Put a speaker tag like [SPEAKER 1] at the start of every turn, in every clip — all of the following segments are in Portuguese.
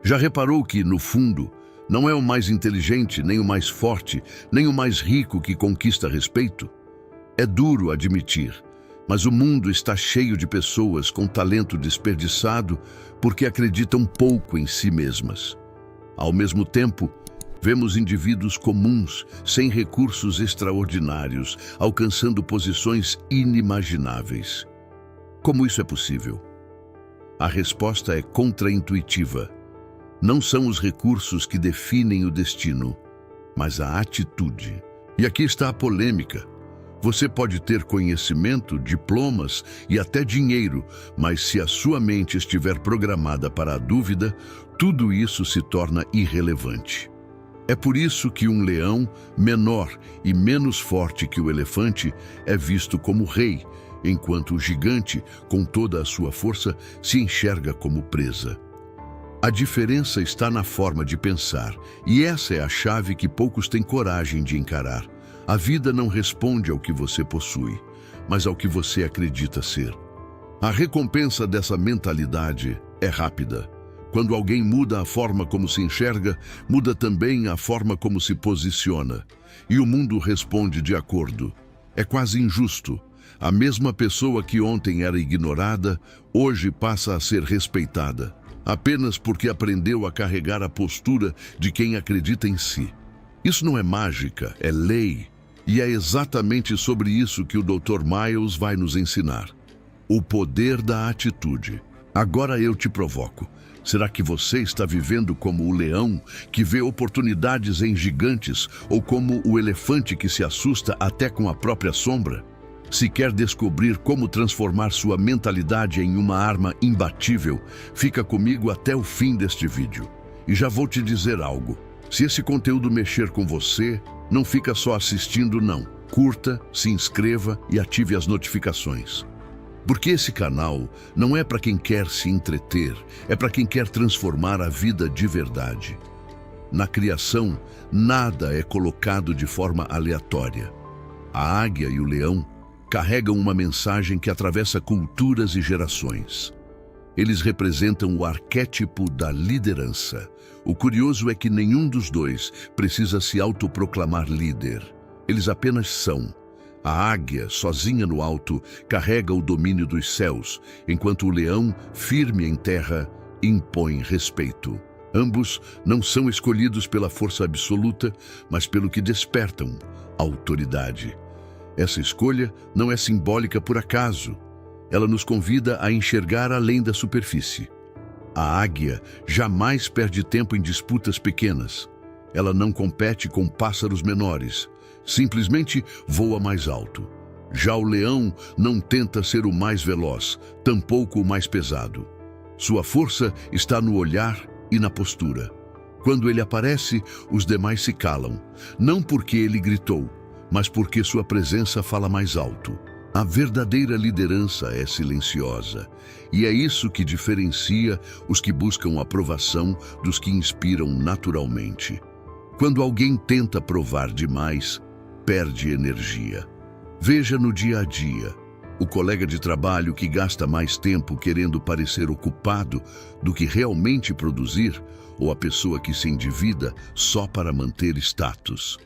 [SPEAKER 1] Já reparou que, no fundo, não é o mais inteligente, nem o mais forte, nem o mais rico que conquista respeito? É duro admitir, mas o mundo está cheio de pessoas com talento desperdiçado porque acreditam pouco em si mesmas. Ao mesmo tempo, vemos indivíduos comuns, sem recursos extraordinários, alcançando posições inimagináveis. Como isso é possível? A resposta é contraintuitiva. Não são os recursos que definem o destino, mas a atitude. E aqui está a polêmica. Você pode ter conhecimento, diplomas e até dinheiro, mas se a sua mente estiver programada para a dúvida, tudo isso se torna irrelevante. É por isso que um leão, menor e menos forte que o elefante, é visto como rei, enquanto o gigante, com toda a sua força, se enxerga como presa. A diferença está na forma de pensar, e essa é a chave que poucos têm coragem de encarar. A vida não responde ao que você possui, mas ao que você acredita ser. A recompensa dessa mentalidade é rápida. Quando alguém muda a forma como se enxerga, muda também a forma como se posiciona. E o mundo responde de acordo. É quase injusto. A mesma pessoa que ontem era ignorada, hoje passa a ser respeitada, apenas porque aprendeu a carregar a postura de quem acredita em si. Isso não é mágica, é lei. E é exatamente sobre isso que o Dr. Miles vai nos ensinar. O poder da atitude. Agora eu te provoco. Será que você está vivendo como o leão que vê oportunidades em gigantes ou como o elefante que se assusta até com a própria sombra? Se quer descobrir como transformar sua mentalidade em uma arma imbatível, fica comigo até o fim deste vídeo. E já vou te dizer algo. Se esse conteúdo mexer com você, não fica só assistindo não. Curta, se inscreva e ative as notificações. Porque esse canal não é para quem quer se entreter, é para quem quer transformar a vida de verdade. Na criação, nada é colocado de forma aleatória. A águia e o leão carregam uma mensagem que atravessa culturas e gerações. Eles representam o arquétipo da liderança. O curioso é que nenhum dos dois precisa se autoproclamar líder. Eles apenas são. A águia, sozinha no alto, carrega o domínio dos céus, enquanto o leão, firme em terra, impõe respeito. Ambos não são escolhidos pela força absoluta, mas pelo que despertam, a autoridade. Essa escolha não é simbólica por acaso. Ela nos convida a enxergar além da superfície. A águia jamais perde tempo em disputas pequenas. Ela não compete com pássaros menores. Simplesmente voa mais alto. Já o leão não tenta ser o mais veloz, tampouco o mais pesado. Sua força está no olhar e na postura. Quando ele aparece, os demais se calam. Não porque ele gritou, mas porque sua presença fala mais alto. A verdadeira liderança é silenciosa, e é isso que diferencia os que buscam aprovação dos que inspiram naturalmente. Quando alguém tenta provar demais, perde energia. Veja no dia a dia, o colega de trabalho que gasta mais tempo querendo parecer ocupado do que realmente produzir, ou a pessoa que se endivida só para manter status.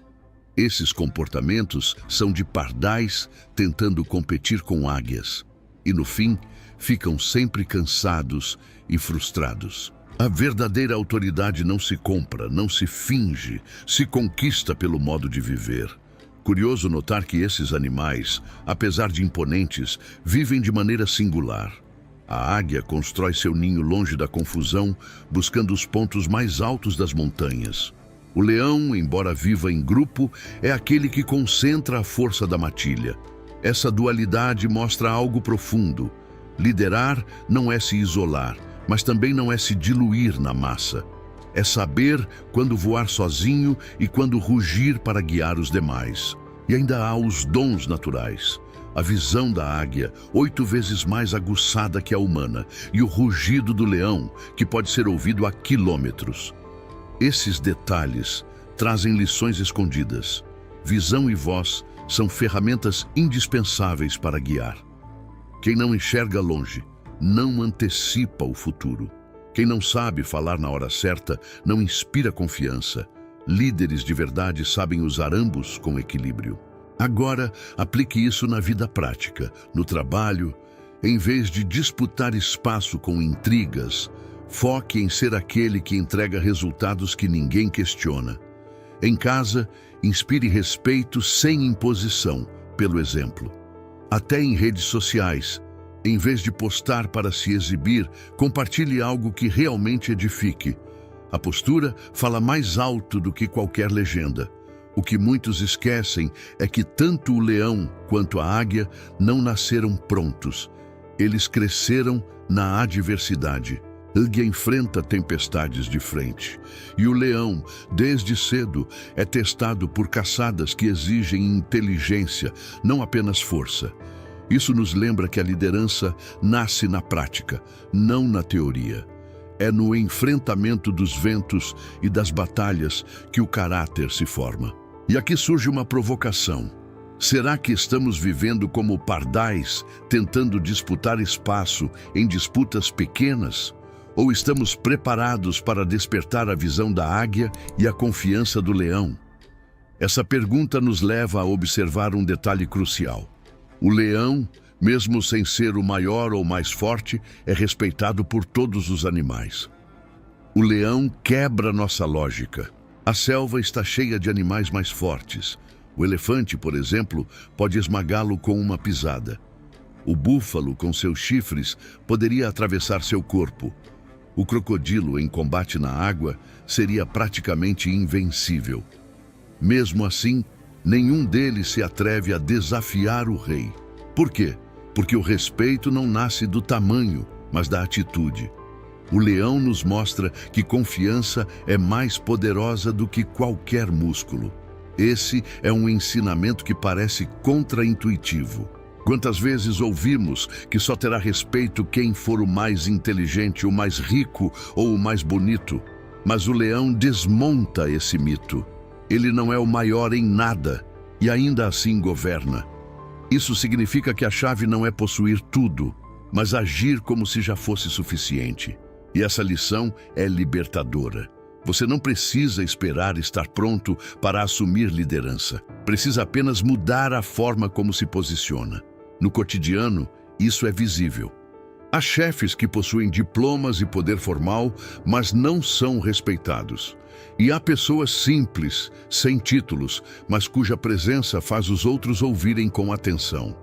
[SPEAKER 1] Esses comportamentos são de pardais tentando competir com águias e, no fim, ficam sempre cansados e frustrados. A verdadeira autoridade não se compra, não se finge, se conquista pelo modo de viver. Curioso notar que esses animais, apesar de imponentes, vivem de maneira singular. A águia constrói seu ninho longe da confusão, buscando os pontos mais altos das montanhas. O leão, embora viva em grupo, é aquele que concentra a força da matilha. Essa dualidade mostra algo profundo. Liderar não é se isolar, mas também não é se diluir na massa. É saber quando voar sozinho e quando rugir para guiar os demais. E ainda há os dons naturais. A visão da águia, 8 vezes mais aguçada que a humana, e o rugido do leão, que pode ser ouvido a quilômetros. Esses detalhes trazem lições escondidas. Visão e voz são ferramentas indispensáveis para guiar. Quem não enxerga longe, não antecipa o futuro. Quem não sabe falar na hora certa não inspira confiança. Líderes de verdade sabem usar ambos com equilíbrio. Agora, aplique isso na vida prática, no trabalho. Em vez de disputar espaço com intrigas, foque em ser aquele que entrega resultados que ninguém questiona. Em casa, inspire respeito sem imposição, pelo exemplo. Até em redes sociais, em vez de postar para se exibir, compartilhe algo que realmente edifique. A postura fala mais alto do que qualquer legenda. O que muitos esquecem é que tanto o leão quanto a águia não nasceram prontos. Eles cresceram na adversidade. A águia enfrenta tempestades de frente. E o leão, desde cedo, é testado por caçadas que exigem inteligência, não apenas força. Isso nos lembra que a liderança nasce na prática, não na teoria. É no enfrentamento dos ventos e das batalhas que o caráter se forma. E aqui surge uma provocação. Será que estamos vivendo como pardais, tentando disputar espaço em disputas pequenas? Ou estamos preparados para despertar a visão da águia e a confiança do leão? Essa pergunta nos leva a observar um detalhe crucial. O leão, mesmo sem ser o maior ou mais forte, é respeitado por todos os animais. O leão quebra nossa lógica. A selva está cheia de animais mais fortes. O elefante, por exemplo, pode esmagá-lo com uma pisada. O búfalo, com seus chifres, poderia atravessar seu corpo. O crocodilo, em combate na água, seria praticamente invencível. Mesmo assim, nenhum deles se atreve a desafiar o rei. Por quê? Porque o respeito não nasce do tamanho, mas da atitude. O leão nos mostra que confiança é mais poderosa do que qualquer músculo. Esse é um ensinamento que parece contraintuitivo. Quantas vezes ouvimos que só terá respeito quem for o mais inteligente, o mais rico ou o mais bonito? Mas o leão desmonta esse mito. Ele não é o maior em nada e ainda assim governa. Isso significa que a chave não é possuir tudo, mas agir como se já fosse suficiente. E essa lição é libertadora. Você não precisa esperar estar pronto para assumir liderança. Precisa apenas mudar a forma como se posiciona. No cotidiano, isso é visível. Há chefes que possuem diplomas e poder formal, mas não são respeitados. E há pessoas simples, sem títulos, mas cuja presença faz os outros ouvirem com atenção.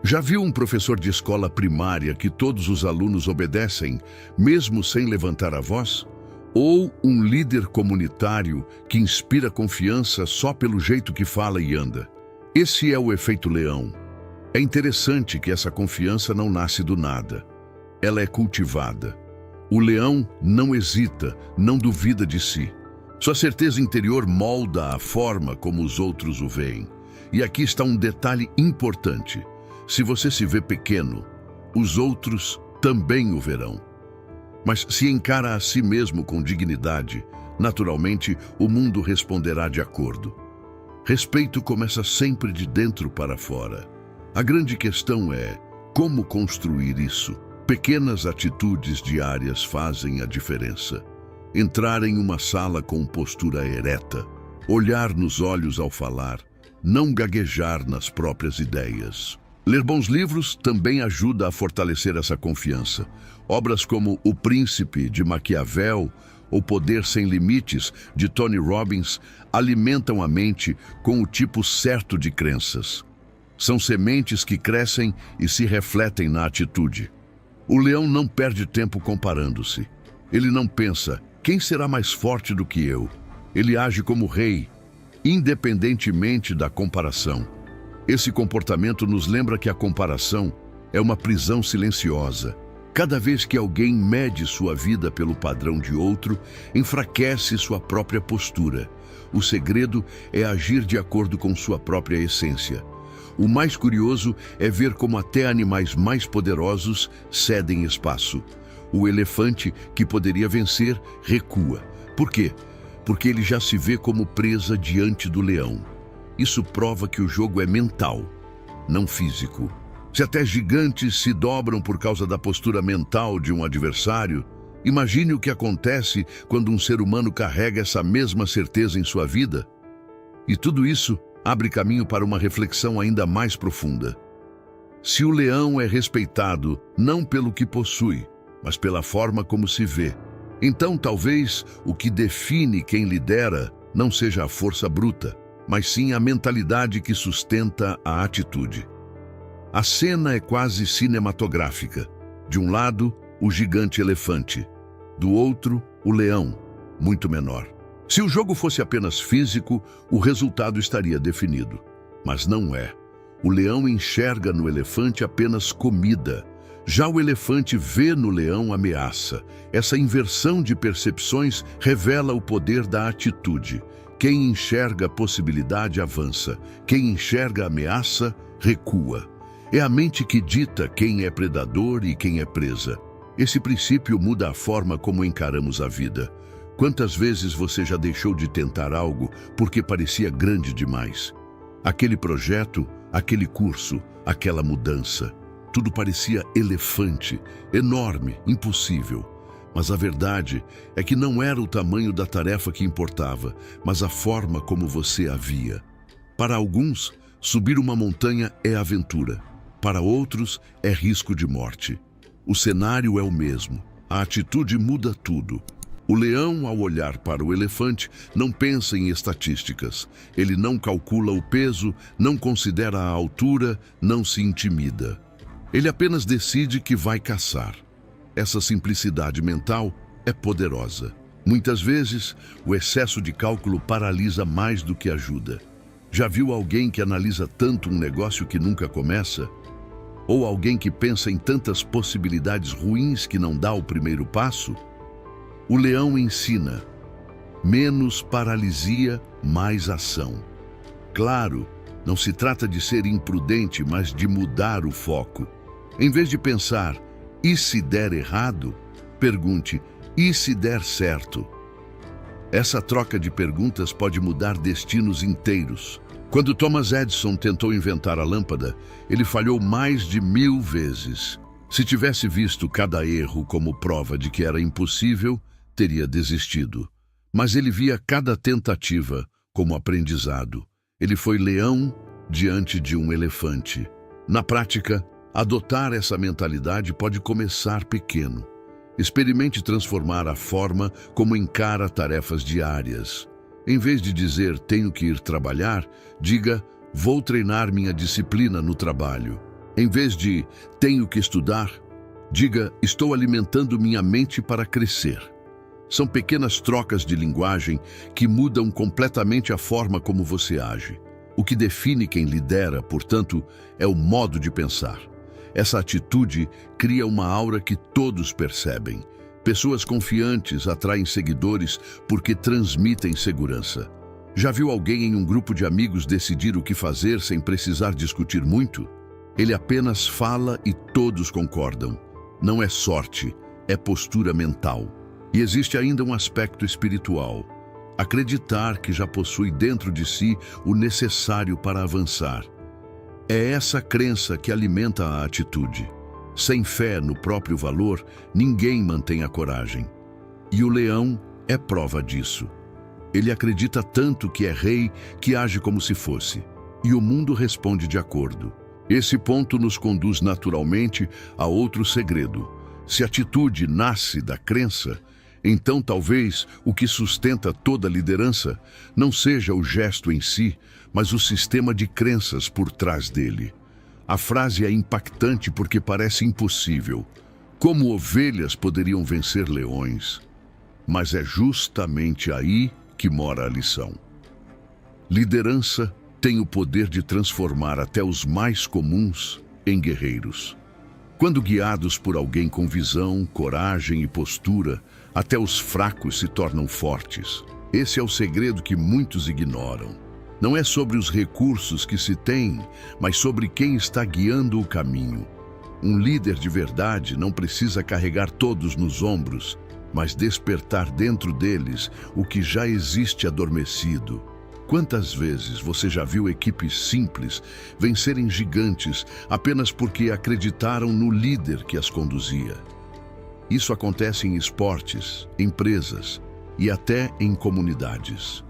[SPEAKER 1] Já viu um professor de escola primária que todos os alunos obedecem, mesmo sem levantar a voz? Ou um líder comunitário que inspira confiança só pelo jeito que fala e anda? Esse é o efeito leão. É interessante que essa confiança não nasce do nada. Ela é cultivada. O leão não hesita, não duvida de si. Sua certeza interior molda a forma como os outros o veem. E aqui está um detalhe importante. Se você se vê pequeno, os outros também o verão. Mas se encara a si mesmo com dignidade, naturalmente o mundo responderá de acordo. Respeito começa sempre de dentro para fora. A grande questão é como construir isso. Pequenas atitudes diárias fazem a diferença. Entrar em uma sala com postura ereta, olhar nos olhos ao falar, não gaguejar nas próprias ideias. Ler bons livros também ajuda a fortalecer essa confiança. Obras como O Príncipe, de Maquiavel, ou Poder Sem Limites, de Tony Robbins, alimentam a mente com o tipo certo de crenças. São sementes que crescem e se refletem na atitude. O leão não perde tempo comparando-se. Ele não pensa, quem será mais forte do que eu? Ele age como rei, independentemente da comparação. Esse comportamento nos lembra que a comparação é uma prisão silenciosa. Cada vez que alguém mede sua vida pelo padrão de outro, enfraquece sua própria postura. O segredo é agir de acordo com sua própria essência. O mais curioso é ver como até animais mais poderosos cedem espaço. O elefante, que poderia vencer, recua. Por quê? Porque ele já se vê como presa diante do leão. Isso prova que o jogo é mental, não físico. Se até gigantes se dobram por causa da postura mental de um adversário, Imagine o que acontece quando um ser humano carrega essa mesma certeza em sua vida. E tudo isso abre caminho para uma reflexão ainda mais profunda. Se o leão é respeitado não pelo que possui, mas pela forma como se vê, então talvez o que define quem lidera não seja a força bruta, mas sim a mentalidade que sustenta a atitude. A cena é quase cinematográfica. De um lado, o gigante elefante. Do outro, o leão, muito menor. Se o jogo fosse apenas físico, o resultado estaria definido. Mas não é. O leão enxerga no elefante apenas comida. Já o elefante vê no leão ameaça. Essa inversão de percepções revela o poder da atitude. Quem enxerga a possibilidade avança. Quem enxerga a ameaça, recua. É a mente que dita quem é predador e quem é presa. Esse princípio muda a forma como encaramos a vida. Quantas vezes você já deixou de tentar algo porque parecia grande demais? Aquele projeto, aquele curso, aquela mudança. Tudo parecia elefante, enorme, impossível. Mas a verdade é que não era o tamanho da tarefa que importava, mas a forma como você a via. Para alguns, subir uma montanha é aventura. Para outros, é risco de morte. O cenário é o mesmo. A atitude muda tudo. O leão, ao olhar para o elefante, não pensa em estatísticas. Ele não calcula o peso, não considera a altura, não se intimida. Ele apenas decide que vai caçar. Essa simplicidade mental é poderosa. Muitas vezes, o excesso de cálculo paralisa mais do que ajuda. Já viu alguém que analisa tanto um negócio que nunca começa? Ou alguém que pensa em tantas possibilidades ruins que não dá o primeiro passo? O leão ensina: menos paralisia, mais ação. Claro, não se trata de ser imprudente, mas de mudar o foco. Em vez de pensar, e se der errado? Pergunte, e se der certo? Essa troca de perguntas pode mudar destinos inteiros. Quando Thomas Edison tentou inventar a lâmpada, ele falhou mais de 1000 vezes. Se tivesse visto cada erro como prova de que era impossível, teria desistido. Mas ele via cada tentativa como aprendizado. Ele foi leão diante de um elefante. Na prática, adotar essa mentalidade pode começar pequeno. Experimente transformar a forma como encara tarefas diárias. Em vez de dizer, tenho que ir trabalhar, diga, vou treinar minha disciplina no trabalho. Em vez de, tenho que estudar, diga, estou alimentando minha mente para crescer. São pequenas trocas de linguagem que mudam completamente a forma como você age. O que define quem lidera, portanto, é o modo de pensar. Essa atitude cria uma aura que todos percebem. Pessoas confiantes atraem seguidores porque transmitem segurança. Já viu alguém em um grupo de amigos decidir o que fazer sem precisar discutir muito? Ele apenas fala e todos concordam. Não é sorte, é postura mental. E existe ainda um aspecto espiritual. Acreditar que já possui dentro de si o necessário para avançar. É essa crença que alimenta a atitude. Sem fé no próprio valor, ninguém mantém a coragem. E o leão é prova disso. Ele acredita tanto que é rei que age como se fosse. E o mundo responde de acordo. Esse ponto nos conduz naturalmente a outro segredo. Se a atitude nasce da crença, então talvez o que sustenta toda a liderança não seja o gesto em si, mas o sistema de crenças por trás dele. A frase é impactante porque parece impossível. Como ovelhas poderiam vencer leões? Mas é justamente aí que mora a lição. Liderança tem o poder de transformar até os mais comuns em guerreiros. Quando guiados por alguém com visão, coragem e postura, até os fracos se tornam fortes. Esse é o segredo que muitos ignoram. Não é sobre os recursos que se tem, mas sobre quem está guiando o caminho. Um líder de verdade não precisa carregar todos nos ombros, mas despertar dentro deles o que já existe adormecido. Quantas vezes você já viu equipes simples vencerem gigantes apenas porque acreditaram no líder que as conduzia? Isso acontece em esportes, empresas e até em comunidades.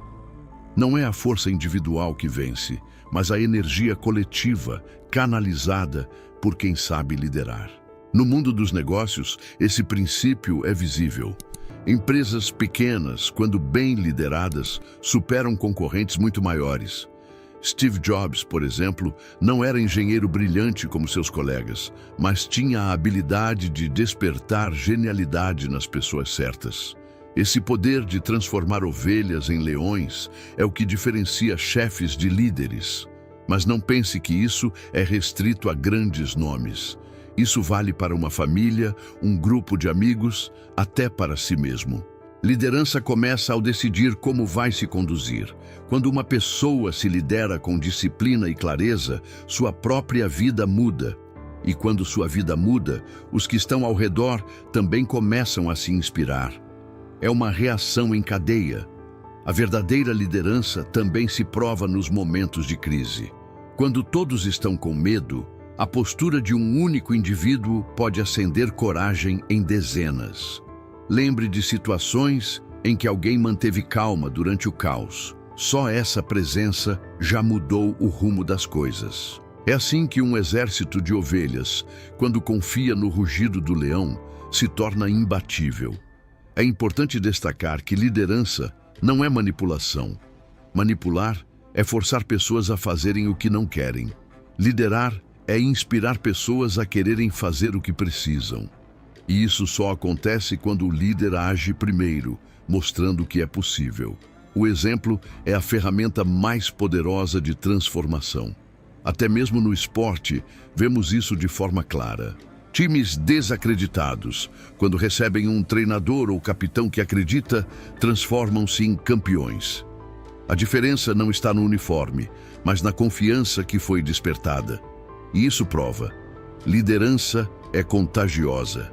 [SPEAKER 1] Não é a força individual que vence, mas a energia coletiva, canalizada por quem sabe liderar. No mundo dos negócios, esse princípio é visível. Empresas pequenas, quando bem lideradas, superam concorrentes muito maiores. Steve Jobs, por exemplo, não era engenheiro brilhante como seus colegas, mas tinha a habilidade de despertar genialidade nas pessoas certas. Esse poder de transformar ovelhas em leões é o que diferencia chefes de líderes. Mas não pense que isso é restrito a grandes nomes. Isso vale para uma família, um grupo de amigos, até para si mesmo. Liderança começa ao decidir como vai se conduzir. Quando uma pessoa se lidera com disciplina e clareza, sua própria vida muda. E quando sua vida muda, os que estão ao redor também começam a se inspirar. É uma reação em cadeia. A verdadeira liderança também se prova nos momentos de crise. Quando todos estão com medo, a postura de um único indivíduo pode acender coragem em dezenas. Lembre de situações em que alguém manteve calma durante o caos. Só essa presença já mudou o rumo das coisas. É assim que um exército de ovelhas, quando confia no rugido do leão, se torna imbatível. É importante destacar que liderança não é manipulação. Manipular é forçar pessoas a fazerem o que não querem. Liderar é inspirar pessoas a quererem fazer o que precisam. E isso só acontece quando o líder age primeiro, mostrando que é possível. O exemplo é a ferramenta mais poderosa de transformação. Até mesmo no esporte, vemos isso de forma clara. Times desacreditados, quando recebem um treinador ou capitão que acredita, transformam-se em campeões. A diferença não está no uniforme, mas na confiança que foi despertada. E isso prova: liderança é contagiosa.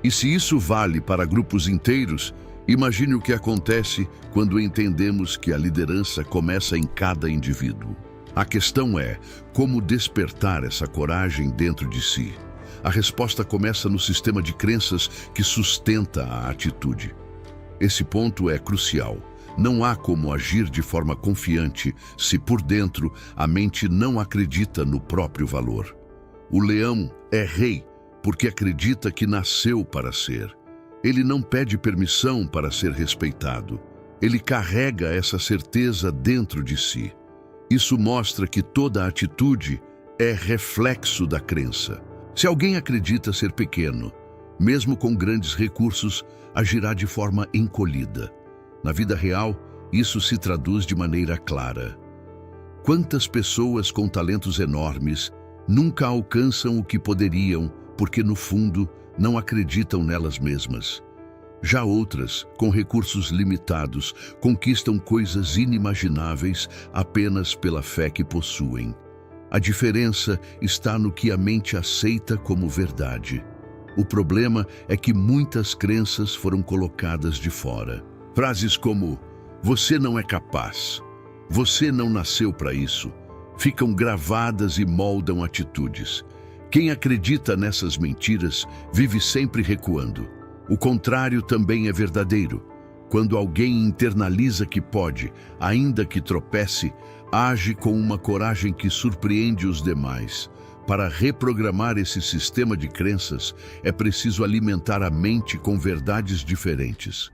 [SPEAKER 1] E se isso vale para grupos inteiros, imagine o que acontece quando entendemos que a liderança começa em cada indivíduo. A questão é como despertar essa coragem dentro de si. A resposta começa no sistema de crenças que sustenta a atitude. Esse ponto é crucial. Não há como agir de forma confiante se por dentro a mente não acredita no próprio valor. O leão é rei porque acredita que nasceu para ser. Ele não pede permissão para ser respeitado. Ele carrega essa certeza dentro de si. Isso mostra que toda atitude é reflexo da crença. Se alguém acredita ser pequeno, mesmo com grandes recursos, agirá de forma encolhida. Na vida real, isso se traduz de maneira clara. Quantas pessoas com talentos enormes nunca alcançam o que poderiam porque, no fundo, não acreditam nelas mesmas? Já outras, com recursos limitados, conquistam coisas inimagináveis apenas pela fé que possuem. A diferença está no que a mente aceita como verdade. O problema é que muitas crenças foram colocadas de fora. Frases como "você não é capaz", "você não nasceu para isso", ficam gravadas e moldam atitudes. Quem acredita nessas mentiras vive sempre recuando. O contrário também é verdadeiro. Quando alguém internaliza que pode, ainda que tropece, age com uma coragem que surpreende os demais. Para reprogramar esse sistema de crenças, é preciso alimentar a mente com verdades diferentes.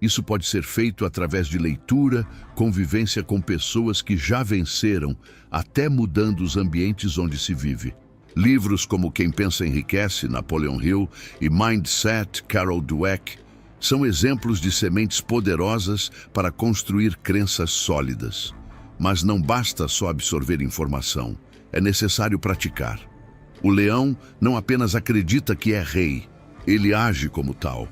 [SPEAKER 1] Isso pode ser feito através de leitura, convivência com pessoas que já venceram, até mudando os ambientes onde se vive. Livros como Quem Pensa Enriquece, Napoleon Hill, e Mindset, Carol Dweck, são exemplos de sementes poderosas para construir crenças sólidas. Mas não basta só absorver informação, é necessário praticar. O leão não apenas acredita que é rei, ele age como tal.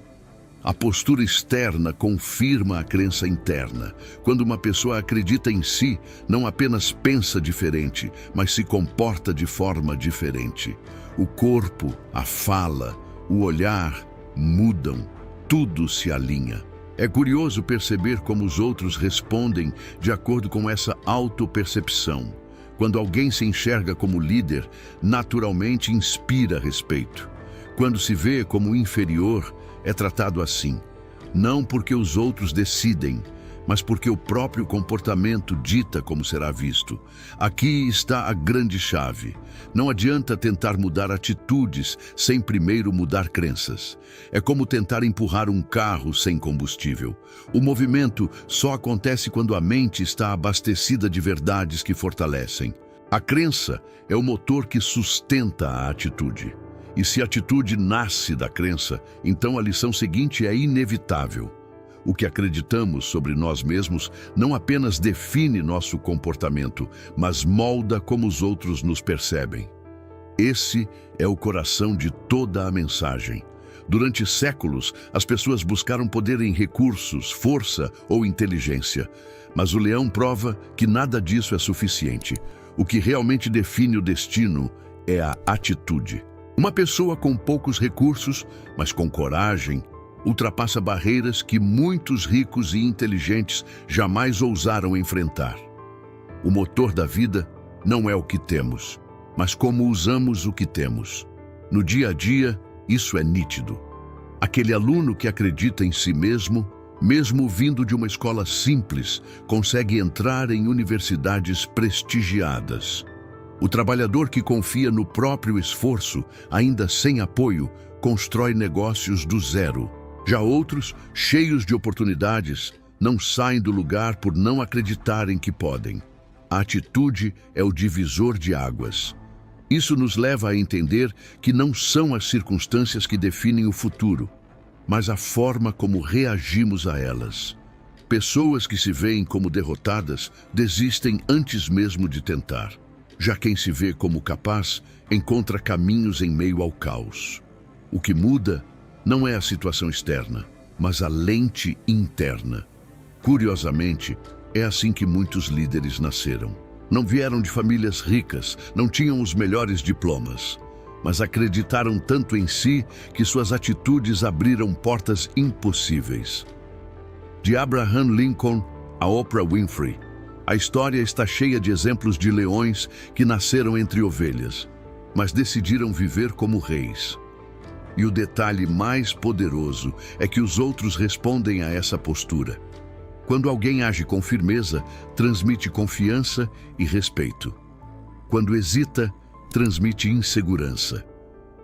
[SPEAKER 1] A postura externa confirma a crença interna. Quando uma pessoa acredita em si, não apenas pensa diferente, mas se comporta de forma diferente. O corpo, a fala, o olhar mudam, tudo se alinha. É curioso perceber como os outros respondem de acordo com essa autopercepção. Quando alguém se enxerga como líder, naturalmente inspira respeito. Quando se vê como inferior, é tratado assim, não porque os outros decidem, mas porque o próprio comportamento dita como será visto. Aqui está a grande chave. Não adianta tentar mudar atitudes sem primeiro mudar crenças. É como tentar empurrar um carro sem combustível. O movimento só acontece quando a mente está abastecida de verdades que fortalecem. A crença é o motor que sustenta a atitude. E se a atitude nasce da crença, então a lição seguinte é inevitável. O que acreditamos sobre nós mesmos não apenas define nosso comportamento, mas molda como os outros nos percebem. Esse é o coração de toda a mensagem. Durante séculos, as pessoas buscaram poder em recursos, força ou inteligência. Mas o leão prova que nada disso é suficiente. O que realmente define o destino é a atitude. Uma pessoa com poucos recursos, mas com coragem, ultrapassa barreiras que muitos ricos e inteligentes jamais ousaram enfrentar. O motor da vida não é o que temos, mas como usamos o que temos. No dia a dia, isso é nítido. Aquele aluno que acredita em si mesmo, mesmo vindo de uma escola simples, consegue entrar em universidades prestigiadas. O trabalhador que confia no próprio esforço, ainda sem apoio, constrói negócios do zero. Já outros, cheios de oportunidades, não saem do lugar por não acreditarem que podem. A atitude é o divisor de águas. Isso nos leva a entender que não são as circunstâncias que definem o futuro, mas a forma como reagimos a elas. Pessoas que se veem como derrotadas desistem antes mesmo de tentar. Já quem se vê como capaz encontra caminhos em meio ao caos. O que muda não é a situação externa, mas a lente interna. Curiosamente, é assim que muitos líderes nasceram. Não vieram de famílias ricas, não tinham os melhores diplomas, mas acreditaram tanto em si que suas atitudes abriram portas impossíveis. De Abraham Lincoln a Oprah Winfrey, a história está cheia de exemplos de leões que nasceram entre ovelhas, mas decidiram viver como reis. E o detalhe mais poderoso é que os outros respondem a essa postura. Quando alguém age com firmeza, transmite confiança e respeito. Quando hesita, transmite insegurança.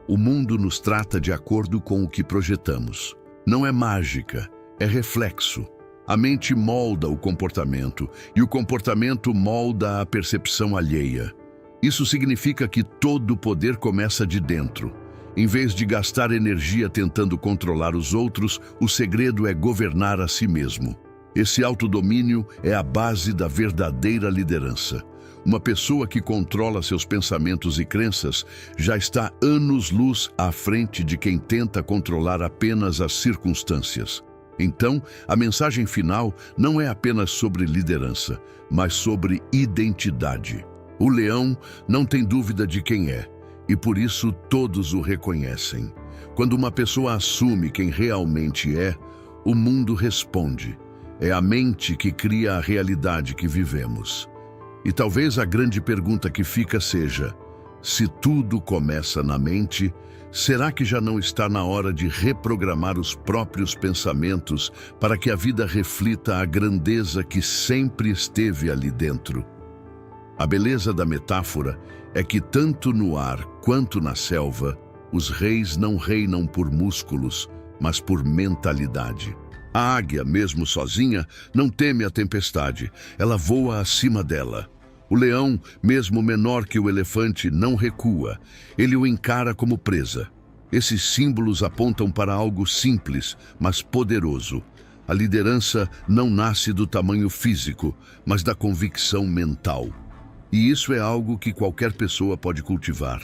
[SPEAKER 1] O mundo nos trata de acordo com o que projetamos. Não é mágica, é reflexo. A mente molda o comportamento e o comportamento molda a percepção alheia. Isso significa que todo o poder começa de dentro. Em vez de gastar energia tentando controlar os outros, o segredo é governar a si mesmo. Esse autodomínio é a base da verdadeira liderança. Uma pessoa que controla seus pensamentos e crenças já está anos-luz à frente de quem tenta controlar apenas as circunstâncias. Então, a mensagem final não é apenas sobre liderança, mas sobre identidade. O leão não tem dúvida de quem é, e por isso todos o reconhecem. Quando uma pessoa assume quem realmente é, o mundo responde. É a mente que cria a realidade que vivemos. E talvez a grande pergunta que fica seja: se tudo começa na mente, será que já não está na hora de reprogramar os próprios pensamentos para que a vida reflita a grandeza que sempre esteve ali dentro? A beleza da metáfora é que tanto no ar quanto na selva, os reis não reinam por músculos, mas por mentalidade. A águia, mesmo sozinha, não teme a tempestade, ela voa acima dela. O leão, mesmo menor que o elefante, não recua, ele o encara como presa. Esses símbolos apontam para algo simples, mas poderoso. A liderança não nasce do tamanho físico, mas da convicção mental. E isso é algo que qualquer pessoa pode cultivar.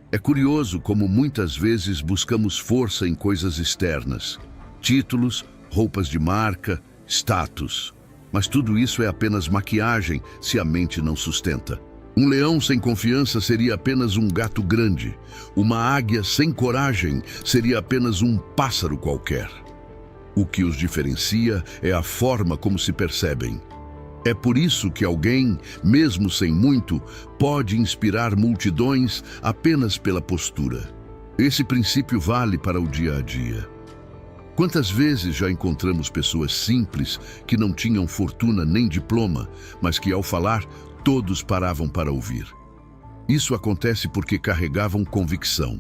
[SPEAKER 1] É curioso como muitas vezes buscamos força em coisas externas. Títulos, roupas de marca, status. Mas tudo isso é apenas maquiagem se a mente não sustenta. Um leão sem confiança seria apenas um gato grande. Uma águia sem coragem seria apenas um pássaro qualquer. O que os diferencia é a forma como se percebem. É por isso que alguém, mesmo sem muito, pode inspirar multidões apenas pela postura. Esse princípio vale para o dia a dia. Quantas vezes já encontramos pessoas simples que não tinham fortuna nem diploma, mas que ao falar, todos paravam para ouvir. Isso acontece porque carregavam convicção.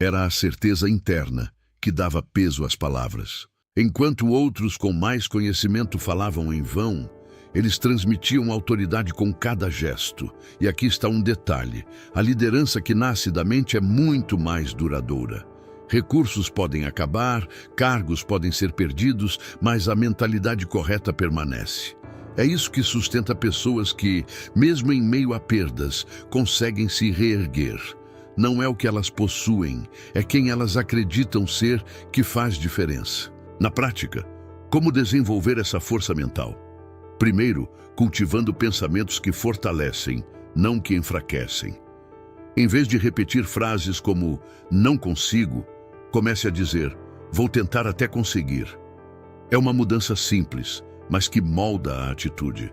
[SPEAKER 1] Era a certeza interna que dava peso às palavras. Enquanto outros com mais conhecimento falavam em vão, eles transmitiam autoridade com cada gesto. E aqui está um detalhe: a liderança que nasce da mente é muito mais duradoura. Recursos podem acabar, cargos podem ser perdidos, mas a mentalidade correta permanece. É isso que sustenta pessoas que, mesmo em meio a perdas, conseguem se reerguer. Não é o que elas possuem, é quem elas acreditam ser que faz diferença. Na prática, como desenvolver essa força mental? Primeiro, cultivando pensamentos que fortalecem, não que enfraquecem. Em vez de repetir frases como "não consigo", comece a dizer "vou tentar até conseguir". É uma mudança simples, mas que molda a atitude.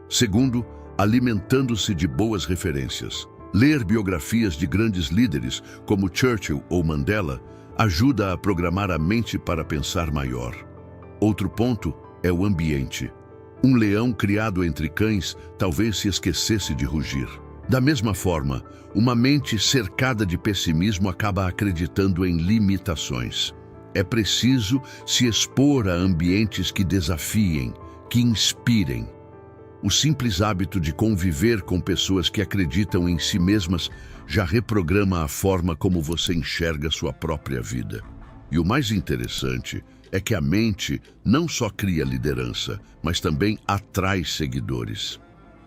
[SPEAKER 1] Segundo, alimentando-se de boas referências. Ler biografias de grandes líderes, como Churchill ou Mandela, ajuda a programar a mente para pensar maior. Outro ponto é o ambiente. Um leão criado entre cães talvez se esquecesse de rugir. Da mesma forma, uma mente cercada de pessimismo acaba acreditando em limitações. É preciso se expor a ambientes que desafiem, que inspirem. O simples hábito de conviver com pessoas que acreditam em si mesmas já reprograma a forma como você enxerga sua própria vida. E o mais interessante é que a mente não só cria liderança, mas também atrai seguidores.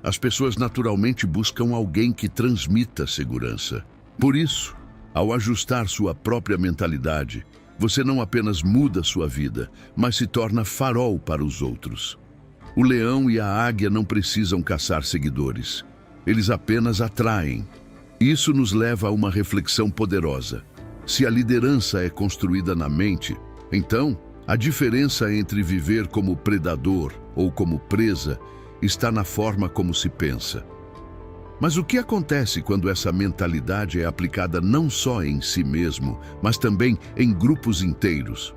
[SPEAKER 1] As pessoas naturalmente buscam alguém que transmita segurança. Por isso, ao ajustar sua própria mentalidade, você não apenas muda sua vida, mas se torna farol para os outros. O leão e a águia não precisam caçar seguidores. Eles apenas atraem. Isso nos leva a uma reflexão poderosa. Se a liderança é construída na mente, então a diferença entre viver como predador ou como presa está na forma como se pensa. Mas o que acontece quando essa mentalidade é aplicada não só em si mesmo, mas também em grupos inteiros?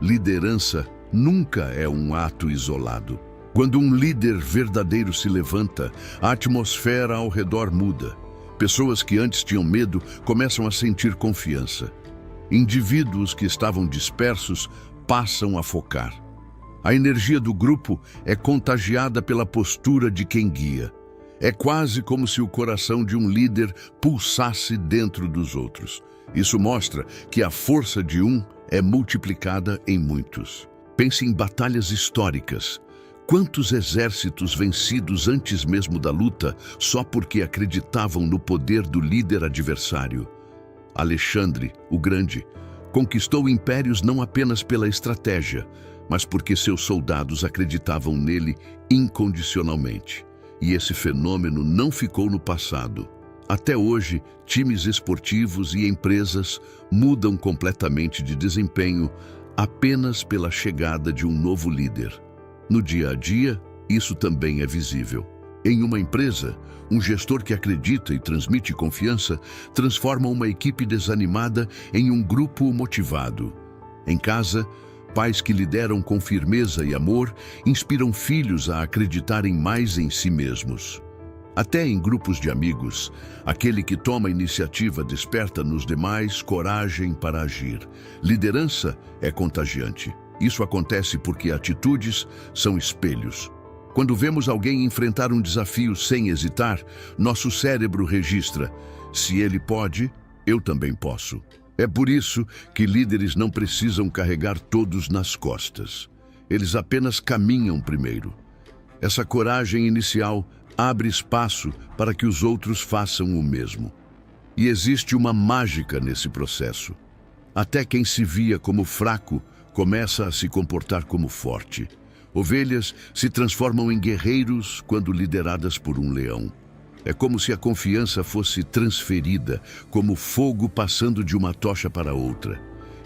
[SPEAKER 1] Liderança nunca é um ato isolado. Quando um líder verdadeiro se levanta, a atmosfera ao redor muda. Pessoas que antes tinham medo começam a sentir confiança. Indivíduos que estavam dispersos passam a focar. A energia do grupo é contagiada pela postura de quem guia. É quase como se o coração de um líder pulsasse dentro dos outros. Isso mostra que a força de um é multiplicada em muitos. Pense em batalhas históricas. Quantos exércitos vencidos antes mesmo da luta só porque acreditavam no poder do líder adversário? Alexandre, o Grande, conquistou impérios não apenas pela estratégia, mas porque seus soldados acreditavam nele incondicionalmente. E esse fenômeno não ficou no passado. Até hoje, times esportivos e empresas mudam completamente de desempenho apenas pela chegada de um novo líder. No dia a dia, isso também é visível. Em uma empresa, um gestor que acredita e transmite confiança transforma uma equipe desanimada em um grupo motivado. Em casa, pais que lideram com firmeza e amor inspiram filhos a acreditarem mais em si mesmos. Até em grupos de amigos, aquele que toma iniciativa desperta nos demais coragem para agir. Liderança é contagiante. Isso acontece porque atitudes são espelhos. Quando vemos alguém enfrentar um desafio sem hesitar, nosso cérebro registra: se ele pode, eu também posso. É por isso que líderes não precisam carregar todos nas costas. Eles apenas caminham primeiro. Essa coragem inicial abre espaço para que os outros façam o mesmo. E existe uma mágica nesse processo. Até quem se via como fraco começa a se comportar como forte. Ovelhas se transformam em guerreiros quando lideradas por um leão. É como se a confiança fosse transferida, como fogo passando de uma tocha para outra.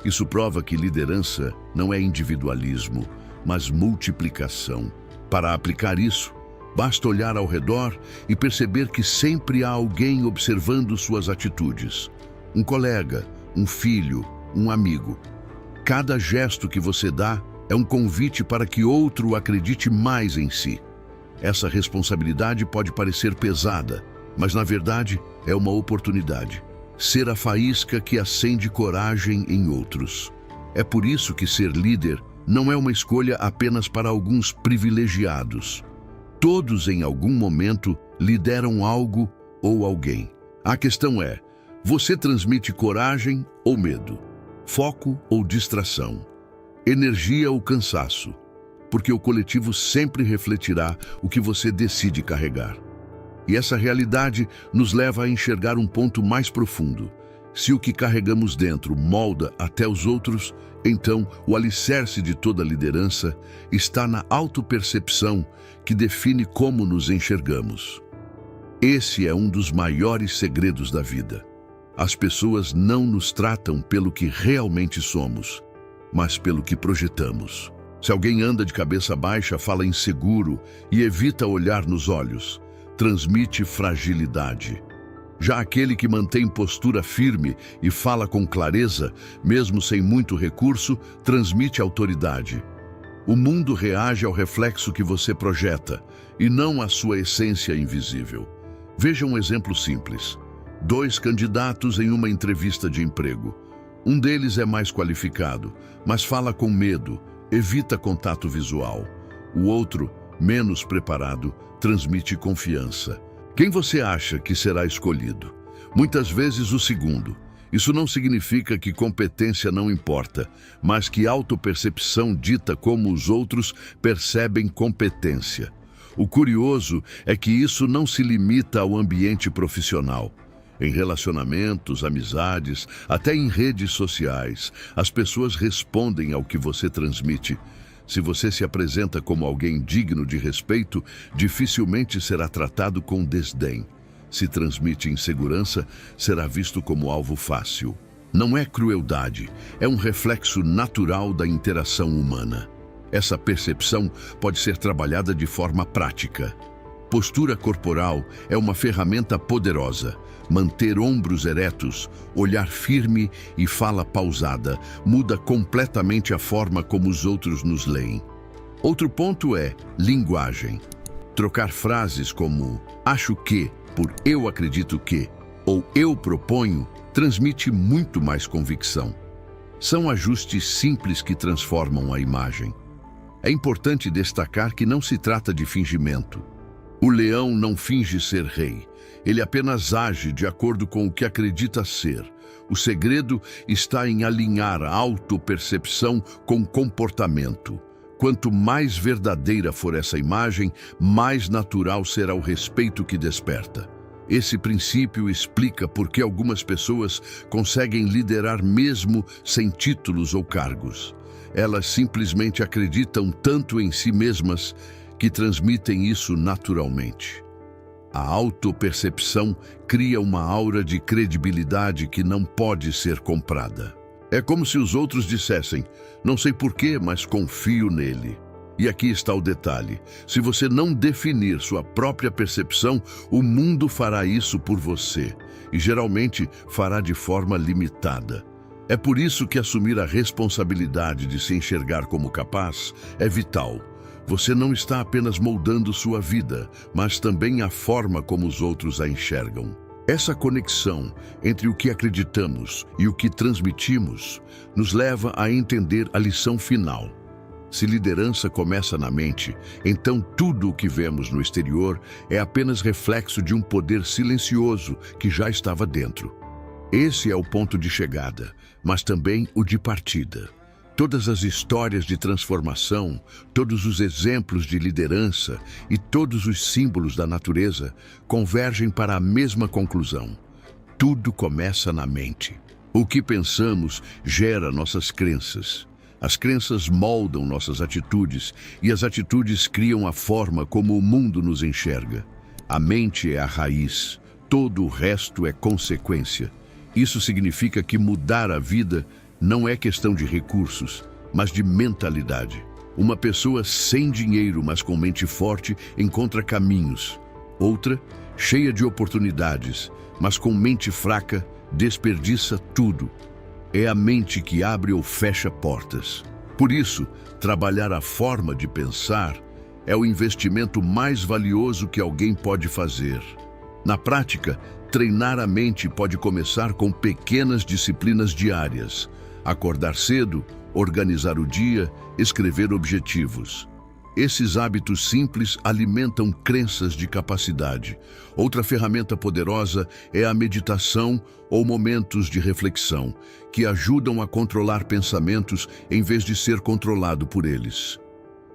[SPEAKER 1] Isso prova que liderança não é individualismo, mas multiplicação. Para aplicar isso, basta olhar ao redor e perceber que sempre há alguém observando suas atitudes. Um colega, um filho, um amigo. Cada gesto que você dá é um convite para que outro acredite mais em si. Essa responsabilidade pode parecer pesada, mas na verdade é uma oportunidade. Ser a faísca que acende coragem em outros. É por isso que ser líder não é uma escolha apenas para alguns privilegiados. Todos em algum momento lideram algo ou alguém. A questão é, você transmite coragem ou medo? Foco ou distração? Energia ou cansaço? Porque o coletivo sempre refletirá o que você decide carregar. E essa realidade nos leva a enxergar um ponto mais profundo. Se o que carregamos dentro molda até os outros, então o alicerce de toda liderança está na autopercepção que define como nos enxergamos. Esse é um dos maiores segredos da vida. As pessoas não nos tratam pelo que realmente somos, mas pelo que projetamos. Se alguém anda de cabeça baixa, fala inseguro e evita olhar nos olhos, transmite fragilidade. Já aquele que mantém postura firme e fala com clareza, mesmo sem muito recurso, transmite autoridade. O mundo reage ao reflexo que você projeta, e não à sua essência invisível. Veja um exemplo simples. 2 candidatos em uma entrevista de emprego. Um deles é mais qualificado, mas fala com medo, evita contato visual. O outro, menos preparado, transmite confiança. Quem você acha que será escolhido? Muitas vezes o segundo. Isso não significa que competência não importa, mas que autopercepção dita como os outros percebem competência. O curioso é que isso não se limita ao ambiente profissional. Em relacionamentos, amizades, até em redes sociais, as pessoas respondem ao que você transmite. Se você se apresenta como alguém digno de respeito, dificilmente será tratado com desdém. Se transmite insegurança, será visto como alvo fácil. Não é crueldade, é um reflexo natural da interação humana. Essa percepção pode ser trabalhada de forma prática. Postura corporal é uma ferramenta poderosa. Manter ombros eretos, olhar firme e fala pausada muda completamente a forma como os outros nos leem. Outro ponto é linguagem. Trocar frases como acho que, por eu acredito que, ou eu proponho, transmite muito mais convicção. São ajustes simples que transformam a imagem. É importante destacar que não se trata de fingimento. O leão não finge ser rei. Ele apenas age de acordo com o que acredita ser. O segredo está em alinhar a autopercepção com comportamento. Quanto mais verdadeira for essa imagem, mais natural será o respeito que desperta. Esse princípio explica por que algumas pessoas conseguem liderar mesmo sem títulos ou cargos. Elas simplesmente acreditam tanto em si mesmas que transmitem isso naturalmente. A autopercepção cria uma aura de credibilidade que não pode ser comprada. É como se os outros dissessem, não sei porquê, mas confio nele. E aqui está o detalhe, se você não definir sua própria percepção, o mundo fará isso por você, e geralmente fará de forma limitada. É por isso que assumir a responsabilidade de se enxergar como capaz é vital. Você não está apenas moldando sua vida, mas também a forma como os outros a enxergam. Essa conexão entre o que acreditamos e o que transmitimos nos leva a entender a lição final. Se liderança começa na mente, então tudo o que vemos no exterior é apenas reflexo de um poder silencioso que já estava dentro. Esse é o ponto de chegada, mas também o de partida. Todas as histórias de transformação, todos os exemplos de liderança e todos os símbolos da natureza convergem para a mesma conclusão. Tudo começa na mente. O que pensamos gera nossas crenças. As crenças moldam nossas atitudes e as atitudes criam a forma como o mundo nos enxerga. A mente é a raiz, todo o resto é consequência. Isso significa que mudar a vida não é questão de recursos, mas de mentalidade. Uma pessoa sem dinheiro, mas com mente forte, encontra caminhos. Outra, cheia de oportunidades, mas com mente fraca, desperdiça tudo. É a mente que abre ou fecha portas. Por isso, trabalhar a forma de pensar é o investimento mais valioso que alguém pode fazer. Na prática, treinar a mente pode começar com pequenas disciplinas diárias. Acordar cedo, organizar o dia, escrever objetivos. Esses hábitos simples alimentam crenças de capacidade. Outra ferramenta poderosa é a meditação ou momentos de reflexão, que ajudam a controlar pensamentos em vez de ser controlado por eles.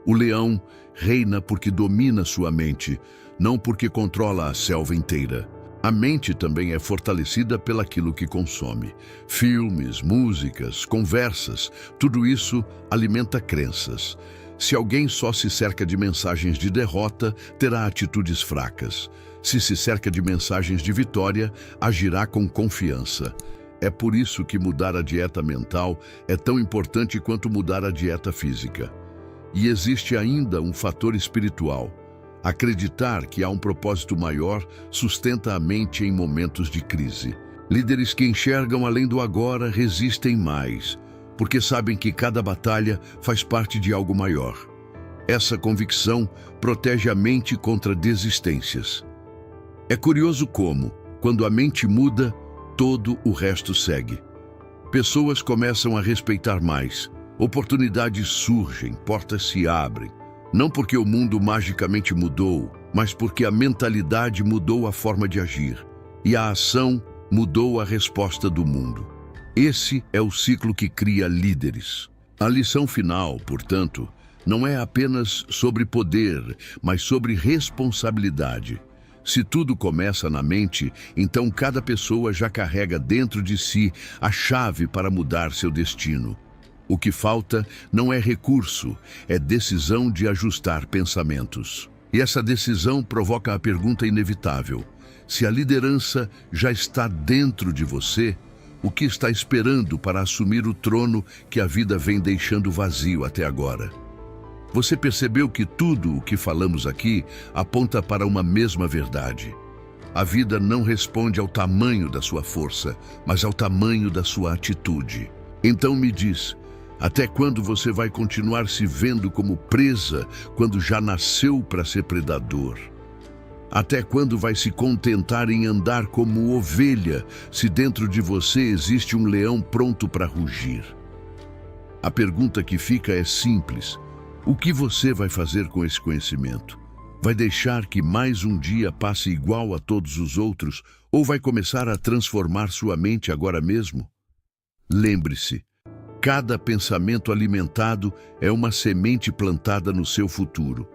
[SPEAKER 1] O leão reina porque domina sua mente, não porque controla a selva inteira. A mente também é fortalecida pelaquilo que consome. Filmes, músicas, conversas, tudo isso alimenta crenças. Se alguém só se cerca de mensagens de derrota, terá atitudes fracas. Se cerca de mensagens de vitória, agirá com confiança. É por isso que mudar a dieta mental é tão importante quanto mudar a dieta física. E existe ainda um fator espiritual. Acreditar que há um propósito maior sustenta a mente em momentos de crise. Líderes que enxergam além do agora resistem mais, porque sabem que cada batalha faz parte de algo maior. Essa convicção protege a mente contra desistências. É curioso como, quando a mente muda, todo o resto segue. Pessoas começam a respeitar mais, oportunidades surgem, portas se abrem. Não porque o mundo magicamente mudou, mas porque a mentalidade mudou a forma de agir e a ação mudou a resposta do mundo. Esse é o ciclo que cria líderes. A lição final, portanto, não é apenas sobre poder, mas sobre responsabilidade. Se tudo começa na mente, então cada pessoa já carrega dentro de si a chave para mudar seu destino. O que falta não é recurso, é decisão de ajustar pensamentos. E essa decisão provoca a pergunta inevitável: se a liderança já está dentro de você, o que está esperando para assumir o trono que a vida vem deixando vazio até agora? Você percebeu que tudo o que falamos aqui aponta para uma mesma verdade. A vida não responde ao tamanho da sua força, mas ao tamanho da sua atitude. Então me diz, até quando você vai continuar se vendo como presa quando já nasceu para ser predador? Até quando vai se contentar em andar como ovelha, se dentro de você existe um leão pronto para rugir? A pergunta que fica é simples: o que você vai fazer com esse conhecimento? Vai deixar que mais um dia passe igual a todos os outros, ou vai começar a transformar sua mente agora mesmo? Lembre-se, cada pensamento alimentado é uma semente plantada no seu futuro.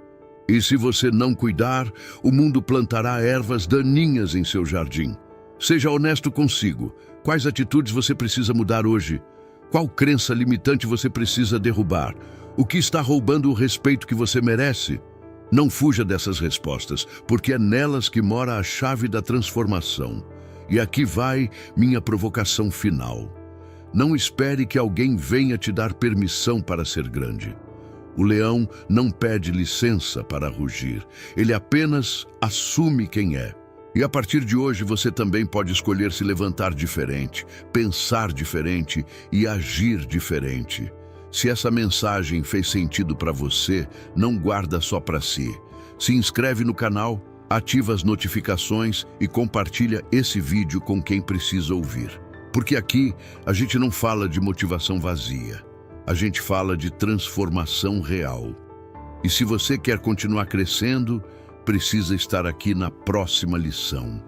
[SPEAKER 1] E se você não cuidar, o mundo plantará ervas daninhas em seu jardim. Seja honesto consigo. Quais atitudes você precisa mudar hoje? Qual crença limitante você precisa derrubar? O que está roubando o respeito que você merece? Não fuja dessas respostas, porque é nelas que mora a chave da transformação. E aqui vai minha provocação final. Não espere que alguém venha te dar permissão para ser grande. O leão não pede licença para rugir, ele apenas assume quem é. E a partir de hoje você também pode escolher se levantar diferente, pensar diferente e agir diferente. Se essa mensagem fez sentido para você, não guarda só para si. Se inscreve no canal, ativa as notificações e compartilha esse vídeo com quem precisa ouvir. Porque aqui a gente não fala de motivação vazia. A gente fala de transformação real. E se você quer continuar crescendo, precisa estar aqui na próxima lição.